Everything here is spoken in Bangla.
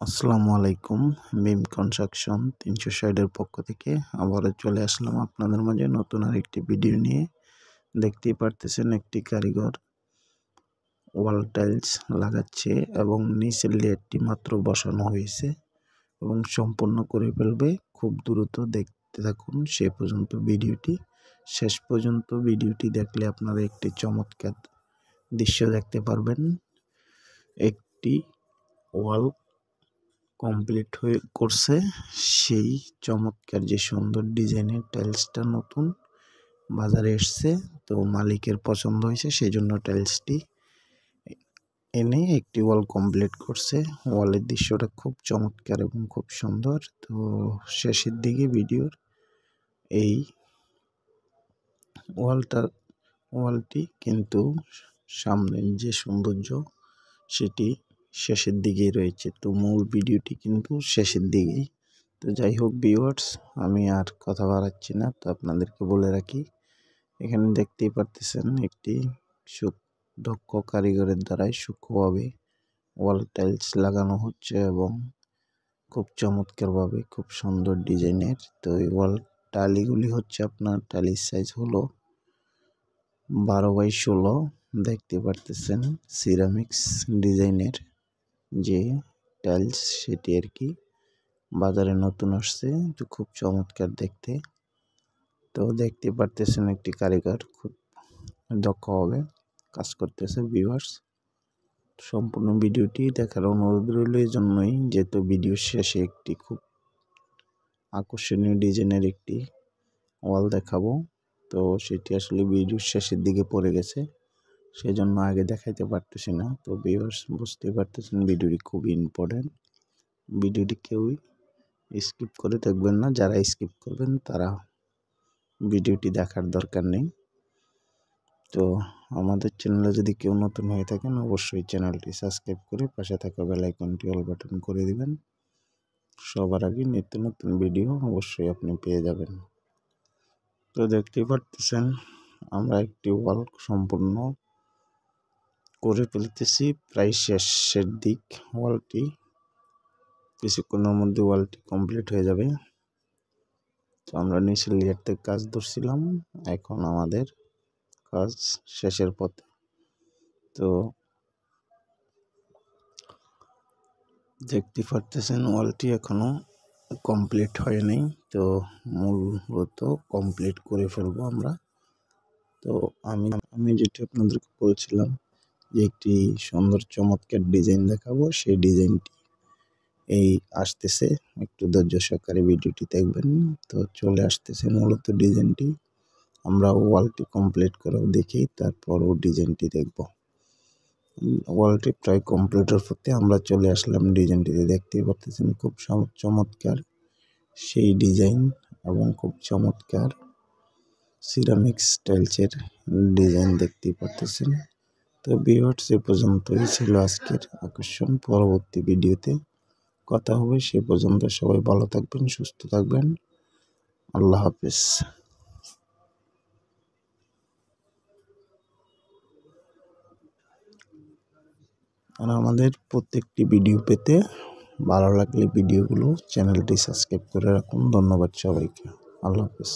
আসসালামু আলাইকুম। মিম কনস্ট্রাকশন ৩৬০ এর পক্ষ থেকে আবারও চলে আসলাম আপনাদের মাঝে নতুন আরেকটি ভিডিও নিয়ে। দেখতেই পারতেছেন একটি কারিগর ওয়াল টাইলস লাগাচ্ছে এবং নিচের লেয়ারটি মাত্র বসানো হয়েছে এবং সম্পূর্ণ করে ফেলবে। খুব দ্রুত দেখতে থাকুন সে পর্যন্ত ভিডিওটি। শেষ পর্যন্ত ভিডিওটি দেখলে আপনারা একটি চমৎকার দৃশ্য দেখতে পারবেন। একটি ওয়াল কমপ্লিট হয়ে করছে, সেই চমৎকার যে সুন্দর ডিজাইনের টাইলসটা নতুন বাজারে এসছে, তো মালিকের পছন্দ হয়েছে, সেই জন্য টাইলসটি এনে একটি ওয়াল কমপ্লিট করছে। ওয়ালের দৃশ্যটা খুব চমৎকার এবং খুব সুন্দর। তো শেষের দিকে ভিডিওর এই ওয়ালটি কিন্তু সামনের যে সৌন্দর্য সেটি শেষের দিকেই রয়েছে। তো মূল ভিডিওটি কিন্তু শেষের দিকেই। তো যাই হোক ভিউয়ার্স, আমি আর কথা বাড়াচ্ছি না, তো আপনাদেরকে বলে রাখি, এখানে দেখতেই পারতেছেন একটি দক্ষ কারিগরের দ্বারাই সূক্ষ্মভাবে ওয়াল টাইলস লাগানো হচ্ছে এবং খুব চমৎকারভাবে খুব সুন্দর ডিজাইনের। তো এই ওয়াল টালিগুলি হচ্ছে আপনার টালির সাইজ হলো 12x16। দেখতে পারতেছেন সিরামিক্স ডিজাইনের যে টাইলস সেটি আর কি বাজারে নতুন আসছে, তো খুব চমৎকার দেখতে। তো দেখতে পারতেছেন একটি কারিগর খুব দক্ষভাবে কাজ করতেছে। ভিউয়ার্স, সম্পূর্ণ ভিডিওটি দেখার অনুরোধ রইল এই জন্যই, যেহেতু ভিডিওর শেষে একটি খুব আকর্ষণীয় ডিজাইনের একটি ওয়াল দেখাবো, তো সেটি আসলে ভিডিওর শেষের দিকে পড়ে গেছে, সেজন্য আগে দেখাইতে পারতেছি না। তো ভিউয়ার্স, বুঝতে পারতেছেন ভিডিওটি খুবই ইম্পর্টেন্ট। ভিডিওটি কেউই স্কিপ করে দেখবেন না, যারা স্কিপ করবেন তারা ভিডিওটি দেখার দরকার নেই। তো আমাদের চ্যানেলে যদি কেউ নতুন হয়ে থাকেন, অবশ্যই চ্যানেলটি সাবস্ক্রাইব করে পাশে থাকা বেল আইকনটি অল বাটন করে দিবেন। সবার আগে নিত্য নতুন ভিডিও অবশ্যই আপনি পেয়ে যাবেন। তো দেখতেই পারতেছেন আমরা একটি ওয়াল সম্পূর্ণ করে ফেলতেছি, প্রায় শেষের দিক। ওয়ালটি কিছুক্ষণের মধ্যে ওয়ালটি কমপ্লিট হয়ে যাবে। তো আমরা নিচের লেয়ার থেকে কাজ ধরছিলাম, এখন আমাদের কাজ শেষের পথে। তো দেখতে পারতেছেন ওয়ালটি এখনো কমপ্লিট হয়নি, তো মূলত কমপ্লিট করে ফেলবো আমরা। তো আমি যেটা আপনাদেরকে বলছিলাম যে একটি সুন্দর চমৎকার ডিজাইন দেখাবো, সেই ডিজাইনটি এই আসতেছে, একটু ধৈর্য সহকারে ভিডিওটি দেখবেন। তো চলে আসতেছে মূলত ডিজাইনটি, আমরা ওয়ালটি কমপ্লিট করে দেখি, তারপরও ডিজাইনটি দেখব। ওয়ালটি প্রায় কমপ্লিটের পথে আমরা চলে আসলাম ডিজাইনটিতে। দেখতেই পারতেছেন খুব চমৎকার সেই ডিজাইন এবং খুব চমৎকার সিরামিক্স টাইলসের ডিজাইন দেখতেই পারতেছেন। তো ভিউয়ার্স, এ পর্যন্তই ছিল আজকের আকর্ষণ। পরবর্তী ভিডিওতে কথা হবে, সে পর্যন্ত সবাই ভালো থাকবেন, সুস্থ থাকবেন। আল্লাহ হাফেজ। আর আমাদের প্রত্যেকটি ভিডিও পেতে ভালো লাগলে ভিডিওগুলো চ্যানেলটি সাবস্ক্রাইব করে রাখুন। ধন্যবাদ সবাইকে। আল্লাহ হাফেজ।